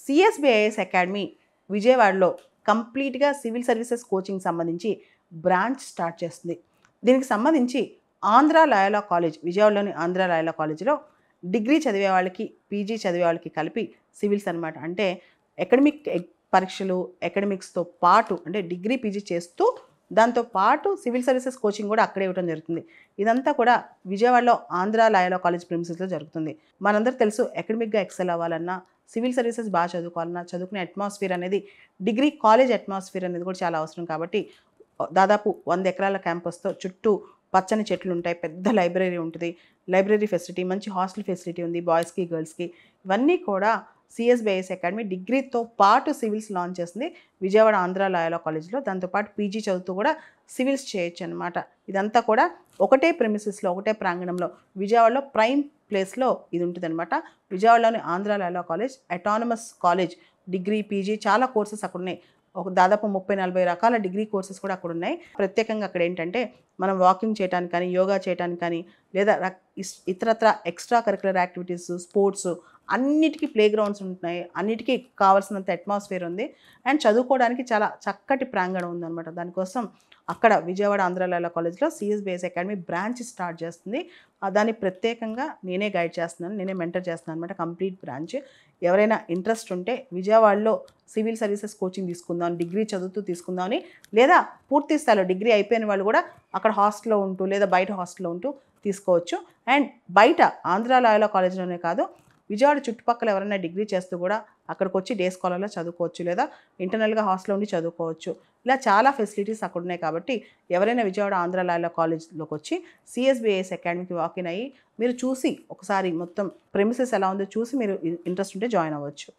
CSBIS academy విజయవాడలో కంప్లీట్గా civil services coaching సంబంధించి బ్రాంచ్ స్టార్ట్ చేస్తుంది. దీనికి సంబంధించి ఆంధ్ర లయోలా కాలేజ్, విజయవాడలోని ఆంధ్ర లయోలా కాలేజీలో డిగ్రీ చదివే వాళ్ళకి, పీజీ చదివే వాళ్ళకి కలిపి సివిల్స్ అనమాట. అంటే అకాడమిక్ పరీక్షలు, అకాడమిక్స్తో పాటు అంటే డిగ్రీ పీజీ చేస్తూ దాంతో పాటు సివిల్ సర్వీసెస్ కోచింగ్ కూడా అక్కడే ఇవ్వడం జరుగుతుంది. ఇదంతా కూడా విజయవాడలో ఆంధ్ర లయోలా కాలేజ్ ప్రిమిసెస్లో జరుగుతుంది. మనందరికీ తెలుసు, అకాడమిక్గా ఎక్సెల్ అవ్వాలన్నా, సివిల్ సర్వీసెస్ బాగా చదువుకోవాలన్నా, చదువుకునే అట్మాస్ఫియర్ అనేది, డిగ్రీ కాలేజ్ అట్మాస్ఫియర్ అనేది కూడా చాలా అవసరం. కాబట్టి దాదాపు 100 ఎకరాల క్యాంపస్తో చుట్టూ పచ్చని చెట్లు ఉంటాయి, పెద్ద లైబ్రరీ ఉంటుంది, లైబ్రరీ ఫెసిలిటీ, మంచి హాస్టల్ ఫెసిలిటీ ఉంది బాయ్స్కి గర్ల్స్కి. ఇవన్నీ కూడా సిఎస్బిఐఎస్ అకాడమీ డిగ్రీతో పాటు సివిల్స్ లాంచ్ చేస్తుంది విజయవాడ ఆంధ్ర లయోలా కాలేజ్లో. దాంతోపాటు పీజీ చదువుతూ కూడా సివిల్స్ చేయొచ్చు అనమాట. ఇదంతా కూడా ఒకటే ప్రెమిసెస్లో, ఒకటే ప్రాంగణంలో విజయవాడలో ప్రైమ్ ప్లేస్లో ఇది ఉంటుంది అనమాట. విజయవాడలోని Andhra Loyola college autonomous college. Degree PG చాలా కోర్సెస్ అక్కడ ఉన్నాయి. దాదాపు 30-40 రకాల డిగ్రీ కోర్సెస్ కూడా అక్కడ ఉన్నాయి. ప్రత్యేకంగా అక్కడ ఏంటంటే మనం వాకింగ్ చేయడానికి కానీ, యోగా చేయడానికి కానీ, లేదా ఇతరత్ర ఎక్స్ట్రా కరికులర్ యాక్టివిటీస్, స్పోర్ట్స్ అన్నిటికీ ప్లే గ్రౌండ్స్ ఉంటున్నాయి. అన్నిటికీ కావాల్సినంత అట్మాస్ఫియర్ ఉంది. అండ్ చదువుకోవడానికి చాలా చక్కటి ప్రాంగణం ఉందన్నమాట. దానికోసం అక్కడ విజయవాడ ఆంధ్ర లయోలా కాలేజ్లో సిఎస్బిఐఎస్ అకాడమీ బ్రాంచ్ స్టార్ట్ చేస్తుంది. దాన్ని ప్రత్యేకంగా నేనే గైడ్ చేస్తున్నాను, నేనే మెంటర్ చేస్తున్నాను అనమాట. Complete branch. ఎవరైనా ఇంట్రెస్ట్ ఉంటే విజయవాడలో సివిల్ సర్వీసెస్ కోచింగ్ తీసుకుందాం, డిగ్రీ చదువుతూ తీసుకుందామని, లేదా పూర్తి స్థాయిలో డిగ్రీ అయిపోయిన వాళ్ళు కూడా అక్కడ హాస్టల్లో ఉంటూ లేదా బయట హాస్టల్లో ఉంటూ తీసుకోవచ్చు. అండ్ బయట ఆంధ్ర లయోలా కాలేజ్లోనే కాదు, విజయవాడ చుట్టుపక్కల ఎవరైనా డిగ్రీ చేస్తూ కూడా అక్కడికి వచ్చి డే స్కాలర్లో చదువుకోవచ్చు, లేదా ఇంటర్నల్గా హాస్టల్లో ఉండి చదువుకోవచ్చు. ఇలా చాలా ఫెసిలిటీస్ అక్కడ ఉన్నాయి. కాబట్టి ఎవరైనా విజయవాడ ఆంధ్ర లయోలా కాలేజ్లోకి వచ్చి సిఎస్బిఐఎస్ అకాడమీకి వాకిన్ అయ్యి మీరు చూసి ఒకసారి మొత్తం ప్రెమిసెస్ ఎలా ఉందో చూసి మీరు ఇంట్రెస్ట్ ఉంటే జాయిన్ అవ్వచ్చు.